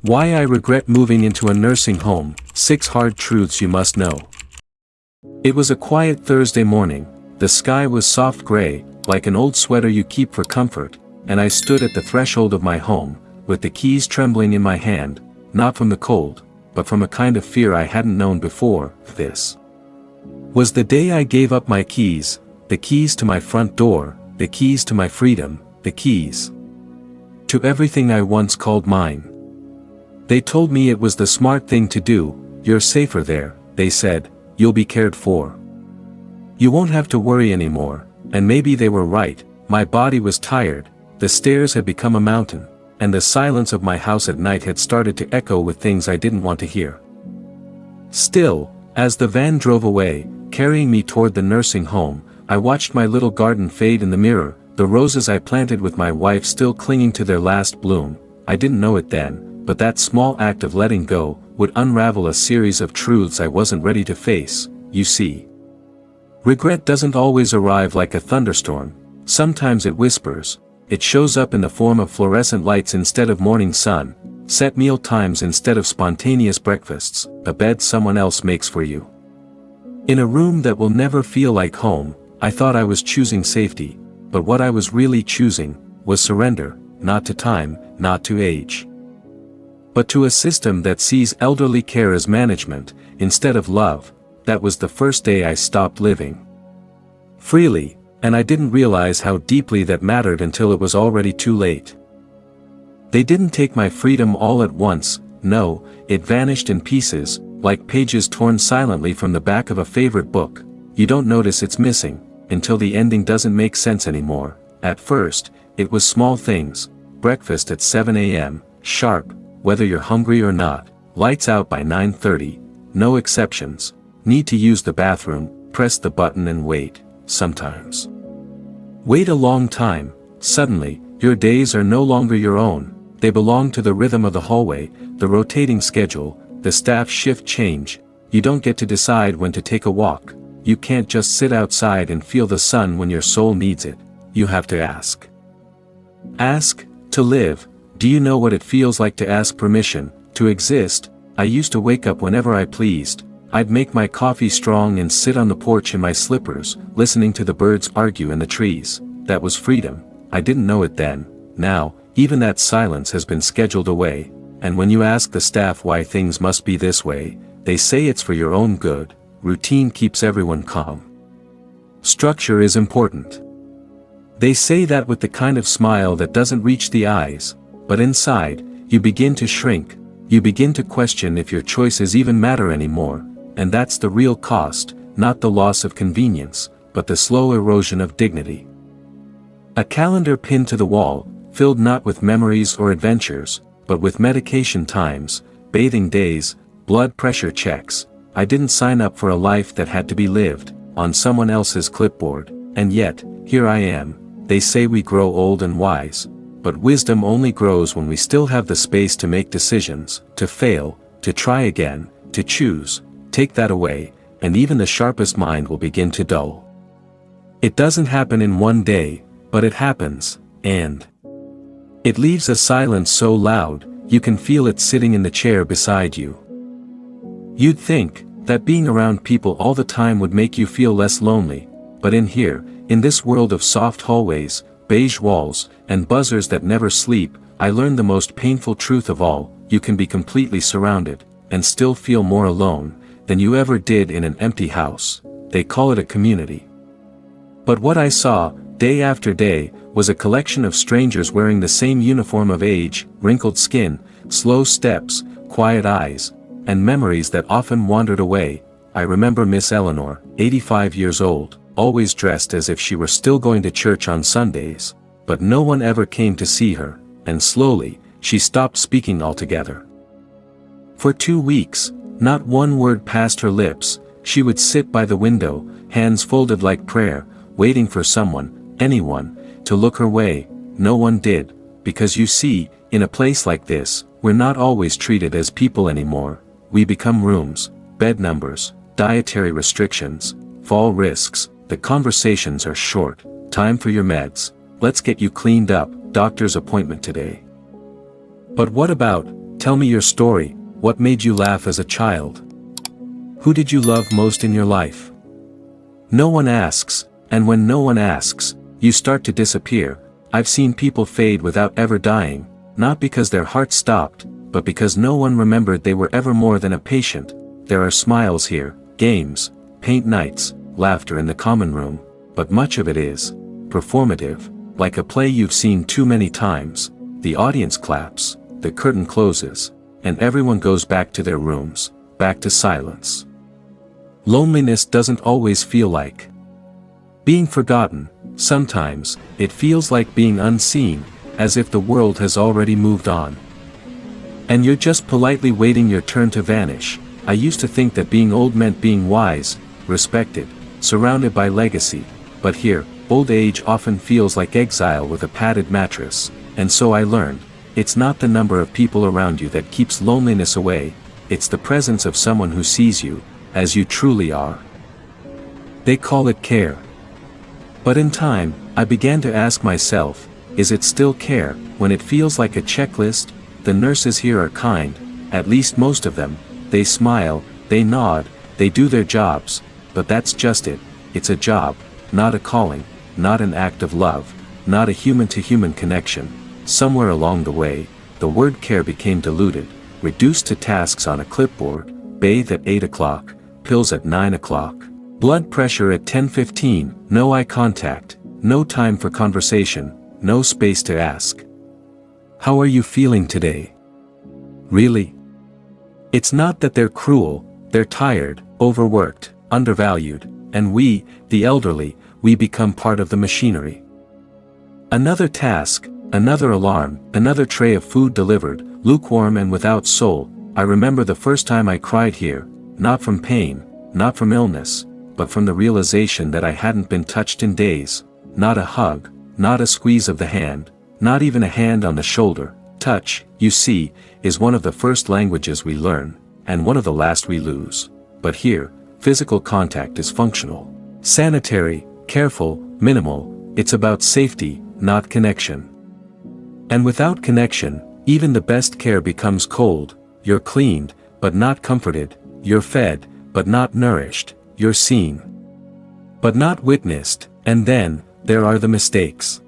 Why I regret moving into a nursing home, 6 hard truths you must know. It was a quiet Thursday morning, the sky was soft gray, like an old sweater you keep for comfort, and I stood at the threshold of my home, with the keys trembling in my hand, not from the cold, but from a kind of fear I hadn't known before. This was the day I gave up my keys, the keys to my front door, the keys to my freedom, the keys to everything I once called mine. They told me it was the smart thing to do. You're safer there, they said, you'll be cared for. You won't have to worry anymore, and maybe they were right. My body was tired, the stairs had become a mountain, and the silence of my house at night had started to echo with things I didn't want to hear. Still, as the van drove away, carrying me toward the nursing home, I watched my little garden fade in the mirror, the roses I planted with my wife still clinging to their last bloom. I didn't know it then, but that small act of letting go would unravel a series of truths I wasn't ready to face. You see, regret doesn't always arrive like a thunderstorm. Sometimes it whispers. It shows up in the form of fluorescent lights instead of morning sun, set meal times instead of spontaneous breakfasts, a bed someone else makes for you. In a room that will never feel like home. I thought I was choosing safety, but what I was really choosing was surrender, not to time, not to age, but to a system that sees elderly care as management, instead of love. That was the first day I stopped living freely, and I didn't realize how deeply that mattered until it was already too late. They didn't take my freedom all at once, no, it vanished in pieces, like pages torn silently from the back of a favorite book. You don't notice it's missing, until the ending doesn't make sense anymore. At first, it was small things, breakfast at 7 a.m., sharp, whether you're hungry or not, lights out by 9:30, no exceptions, need to use the bathroom, press the button and wait, sometimes. Wait a long time. Suddenly, your days are no longer your own, they belong to the rhythm of the hallway, the rotating schedule, the staff shift change. You don't get to decide when to take a walk. You can't just sit outside and feel the sun when your soul needs it. You have to ask. Ask, to live. Do you know what it feels like to ask permission, to exist? I used to wake up whenever I pleased. I'd make my coffee strong and sit on the porch in my slippers, listening to the birds argue in the trees. That was freedom. I didn't know it then. Now, even that silence has been scheduled away. And when you ask the staff why things must be this way, they say it's for your own good. Routine keeps everyone calm. Structure is important. They say that with the kind of smile that doesn't reach the eyes, but inside, you begin to shrink, you begin to question if your choices even matter anymore, and that's the real cost, not the loss of convenience, but the slow erosion of dignity. A calendar pinned to the wall, filled not with memories or adventures, but with medication times, bathing days, blood pressure checks. I didn't sign up for a life that had to be lived on someone else's clipboard, and yet, here I am. They say we grow old and wise, but wisdom only grows when we still have the space to make decisions, to fail, to try again, to choose. Take that away, and even the sharpest mind will begin to dull. It doesn't happen in one day, but it happens, and it leaves a silence so loud, you can feel it sitting in the chair beside you. You'd think that being around people all the time would make you feel less lonely, but in here, in this world of soft hallways, beige walls, and buzzers that never sleep, I learned the most painful truth of all: you can be completely surrounded, and still feel more alone than you ever did in an empty house. They call it a community. But what I saw, day after day, was a collection of strangers wearing the same uniform of age, wrinkled skin, slow steps, quiet eyes, and memories that often wandered away. I remember Miss Eleanor, 85 years old, always dressed as if she were still going to church on Sundays, but no one ever came to see her, and slowly, she stopped speaking altogether. For 2 weeks, not one word passed her lips. She would sit by the window, hands folded like prayer, waiting for someone, anyone, to look her way. No one did, because you see, in a place like this, we're not always treated as people anymore. We become rooms, bed numbers, dietary restrictions, fall risks. The conversations are short. Time for your meds. Let's get you cleaned up, doctor's appointment today. But what about Tell me your story. What made you laugh as a child? Who did you love most in your life? No one asks, and when no one asks, you start to disappear. I've seen people fade without ever dying, not because their heart stopped, but because no one remembered they were ever more than a patient. There are smiles here, games, paint nights, laughter in the common room, but much of it is performative, like a play you've seen too many times. The audience claps, the curtain closes, and everyone goes back to their rooms, back to silence. Loneliness doesn't always feel like being forgotten. Sometimes, it feels like being unseen, as if the world has already moved on. And you're just politely waiting your turn to vanish. I used to think that being old meant being wise, respected, surrounded by legacy, but here, old age often feels like exile with a padded mattress, and so I learned, it's not the number of people around you that keeps loneliness away, it's the presence of someone who sees you, as you truly are. They call it care. But in time, I began to ask myself, is it still care, when it feels like a checklist? The nurses here are kind, at least most of them, they smile, they nod, they do their jobs, but that's just it, it's a job, not a calling, not an act of love, not a human-to-human connection. Somewhere along the way, the word care became diluted, reduced to tasks on a clipboard, bathe at 8 o'clock, pills at 9 o'clock. Blood pressure at 10:15, no eye contact, no time for conversation, no space to ask. How are you feeling today? Really? It's not that they're cruel, they're tired, overworked, undervalued, and we, the elderly, we become part of the machinery. Another task, another alarm, another tray of food delivered, lukewarm and without soul. I remember the first time I cried here, not from pain, not from illness, but from the realization that I hadn't been touched in days. Not a hug, not a squeeze of the hand, not even a hand on the shoulder. Touch, you see, is one of the first languages we learn, and one of the last we lose. But here, physical contact is functional, sanitary, careful, minimal, it's about safety, not connection. And without connection, even the best care becomes cold. You're cleaned, but not comforted, you're fed, but not nourished. You're seen, but not witnessed, and then, there are the mistakes.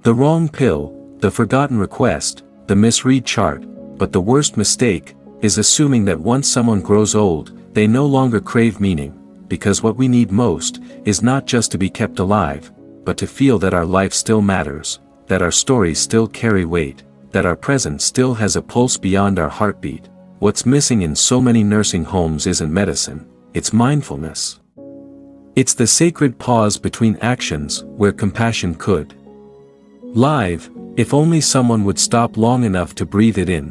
The wrong pill, the forgotten request, the misread chart, but the worst mistake, is assuming that once someone grows old, they no longer crave meaning, because what we need most, is not just to be kept alive, but to feel that our life still matters, that our stories still carry weight, that our present still has a pulse beyond our heartbeat. What's missing in so many nursing homes isn't medicine. It's mindfulness. It's the sacred pause between actions, where compassion could live, if only someone would stop long enough to breathe it in.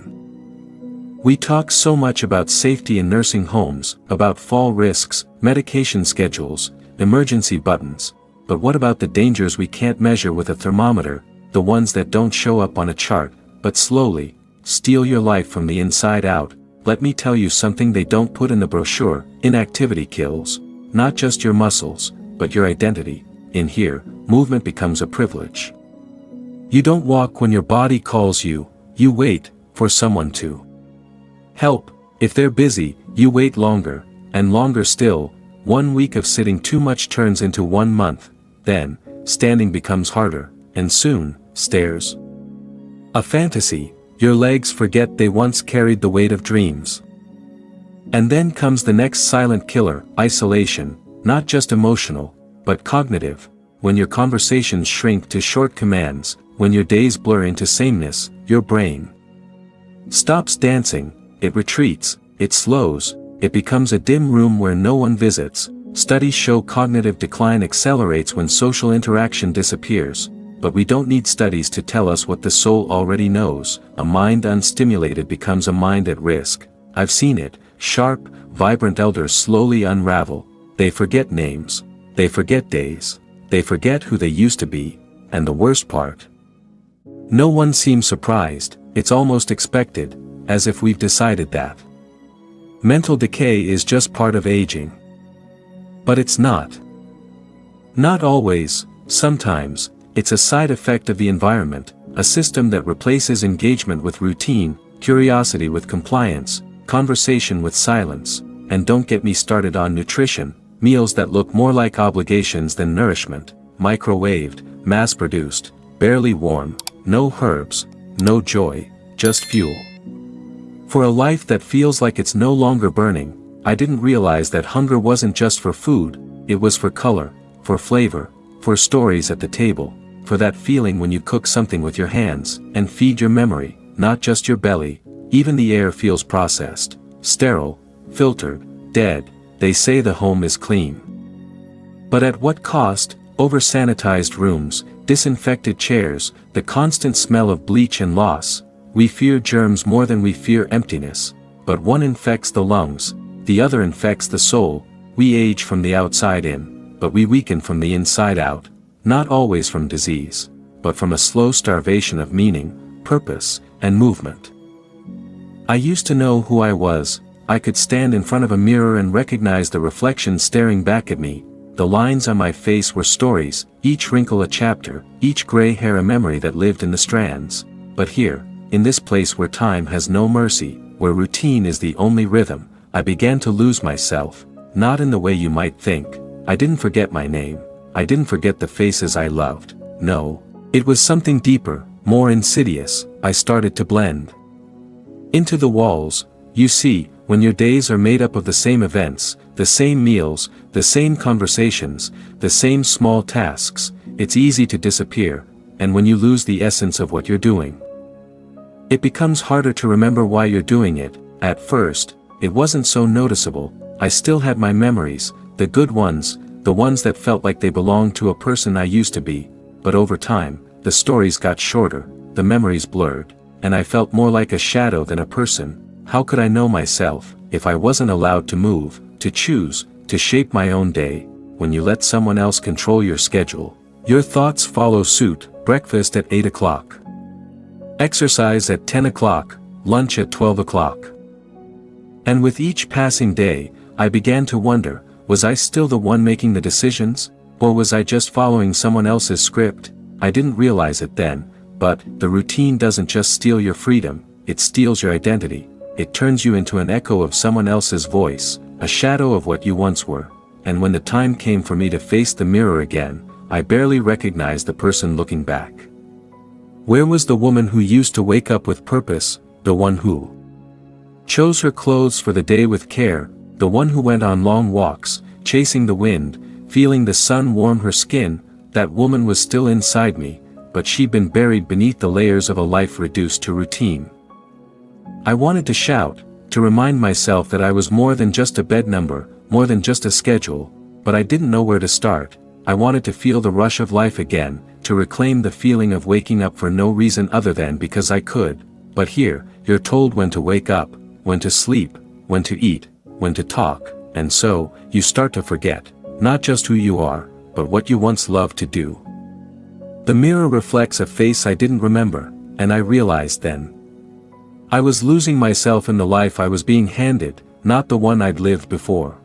We talk so much about safety in nursing homes, about fall risks, medication schedules, emergency buttons, but what about the dangers we can't measure with a thermometer, the ones that don't show up on a chart, but slowly steal your life from the inside out? Let me tell you something they don't put in the brochure. Inactivity kills, not just your muscles, but your identity. In here, movement becomes a privilege. You don't walk when your body calls you, you wait for someone to help. If they're busy, you wait longer, and longer still. 1 week of sitting too much turns into 1 month, then, standing becomes harder, and soon, stairs. A fantasy. Your legs forget they once carried the weight of dreams. And then comes the next silent killer, isolation, not just emotional, but cognitive. When your conversations shrink to short commands, when your days blur into sameness, your brain stops dancing, it retreats, it slows, it becomes a dim room where no one visits. Studies show cognitive decline accelerates when social interaction disappears. But we don't need studies to tell us what the soul already knows. A mind unstimulated becomes a mind at risk. I've seen it, sharp, vibrant elders slowly unravel. They forget names, they forget days, they forget who they used to be, and the worst part, no one seems surprised. It's almost expected, as if we've decided that mental decay is just part of aging. But it's not. Not always. Sometimes, it's a side effect of the environment, a system that replaces engagement with routine, curiosity with compliance, conversation with silence, and don't get me started on nutrition, meals that look more like obligations than nourishment, microwaved, mass-produced, barely warm, no herbs, no joy, just fuel. For a life that feels like it's no longer burning, I didn't realize that hunger wasn't just for food, it was for color, for flavor, for stories at the table, for that feeling when you cook something with your hands, and feed your memory, not just your belly. Even the air feels processed, sterile, filtered, dead. They say the home is clean. But at what cost? Over-sanitized rooms, disinfected chairs, the constant smell of bleach and loss. We fear germs more than we fear emptiness, but one infects the lungs, the other infects the soul. We age from the outside in, but we weaken from the inside out, not always from disease, but from a slow starvation of meaning, purpose, and movement. I used to know who I was. I could stand in front of a mirror and recognize the reflection staring back at me. The lines on my face were stories, each wrinkle a chapter, each gray hair a memory that lived in the strands. But here, in this place where time has no mercy, where routine is the only rhythm, I began to lose myself, not in the way you might think. I didn't forget my name. I didn't forget the faces I loved. No. It was something deeper, more insidious. I started to blend into the walls. You see, when your days are made up of the same events, the same meals, the same conversations, the same small tasks, it's easy to disappear, and when you lose the essence of what you're doing, it becomes harder to remember why you're doing it. At first, it wasn't so noticeable. I still had my memories, the good ones, the ones that felt like they belonged to a person I used to be, but over time, the stories got shorter, the memories blurred, and I felt more like a shadow than a person. How could I know myself, if I wasn't allowed to move, to choose, to shape my own day? When you let someone else control your schedule, your thoughts follow suit. Breakfast at 8 o'clock. Exercise at 10 o'clock, lunch at 12 o'clock. And with each passing day, I began to wonder, was I still the one making the decisions, or was I just following someone else's script? I didn't realize it then, but the routine doesn't just steal your freedom, it steals your identity. It turns you into an echo of someone else's voice, a shadow of what you once were. And when the time came for me to face the mirror again, I barely recognized the person looking back. Where was the woman who used to wake up with purpose, the one who chose her clothes for the day with care, the one who went on long walks, chasing the wind, feeling the sun warm her skin? That woman was still inside me, but she'd been buried beneath the layers of a life reduced to routine. I wanted to shout, to remind myself that I was more than just a bed number, more than just a schedule, but I didn't know where to start. I wanted to feel the rush of life again, to reclaim the feeling of waking up for no reason other than because I could. But here, you're told when to wake up, when to sleep, when to eat, when to talk, and so, you start to forget, not just who you are, but what you once loved to do. The mirror reflects a face I didn't remember, and I realized then I was losing myself in the life I was being handed, not the one I'd lived before.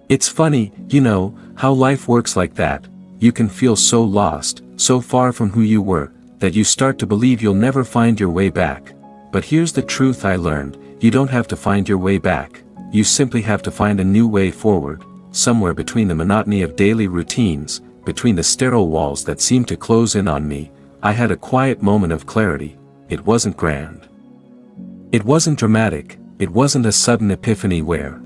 It's funny, you know, how life works like that. You can feel so lost, so far from who you were, that you start to believe you'll never find your way back. But here's the truth I learned: you don't have to find your way back. You simply have to find a new way forward, somewhere between the monotony of daily routines, between the sterile walls that seemed to close in on me. I had a quiet moment of clarity. It wasn't grand. It wasn't dramatic. It wasn't a sudden epiphany where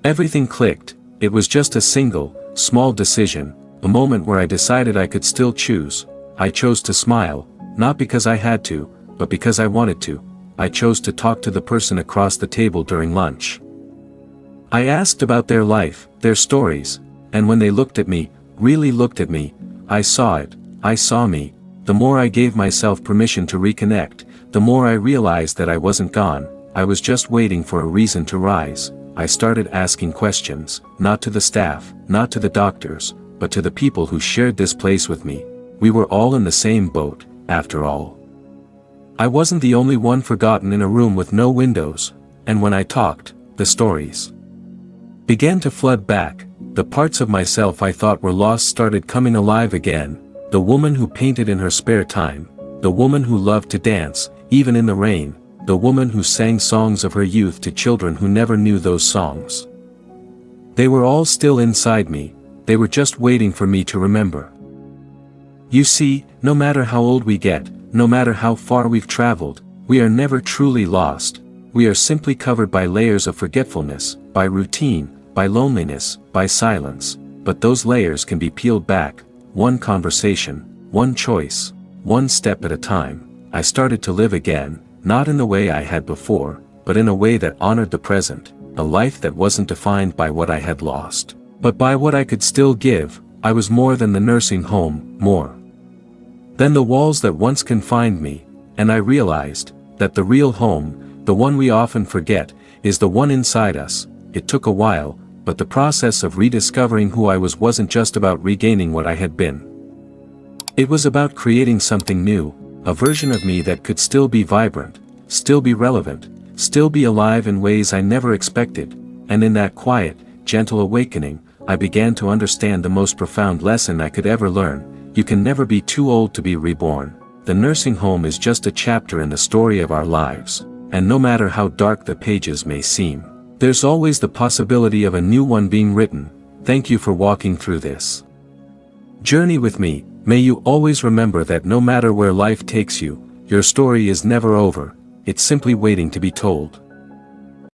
everything clicked. It was just a single, small decision, a moment where I decided I could still choose. I chose to smile, not because I had to, but because I wanted to. I chose to talk to the person across the table during lunch. I asked about their life, their stories, and when they looked at me, really looked at me, I saw it. I saw me. The more I gave myself permission to reconnect, the more I realized that I wasn't gone. I was just waiting for a reason to rise. I started asking questions, not to the staff, not to the doctors, but to the people who shared this place with me. We were all in the same boat, after all. I wasn't the only one forgotten in a room with no windows, and when I talked, the stories began to flood back. The parts of myself I thought were lost started coming alive again. The woman who painted in her spare time, the woman who loved to dance, even in the rain, the woman who sang songs of her youth to children who never knew those songs. They were all still inside me, they were just waiting for me to remember. You see, no matter how old we get, no matter how far we've traveled, we are never truly lost. We are simply covered by layers of forgetfulness, by routine, by loneliness, by silence, but those layers can be peeled back, one conversation, one choice, one step at a time. I started to live again, not in the way I had before, but in a way that honored the present, a life that wasn't defined by what I had lost, but by what I could still give. I was more than the nursing home, more than the walls that once confined me, and I realized that the real home, the one we often forget, is the one inside us. It took a while, but the process of rediscovering who I was wasn't just about regaining what I had been. It was about creating something new, a version of me that could still be vibrant, still be relevant, still be alive in ways I never expected, and in that quiet, gentle awakening, I began to understand the most profound lesson I could ever learn: you can never be too old to be reborn. The nursing home is just a chapter in the story of our lives, and no matter how dark the pages may seem, there's always the possibility of a new one being written. Thank you for walking through this journey with me. May you always remember that no matter where life takes you, your story is never over, it's simply waiting to be told.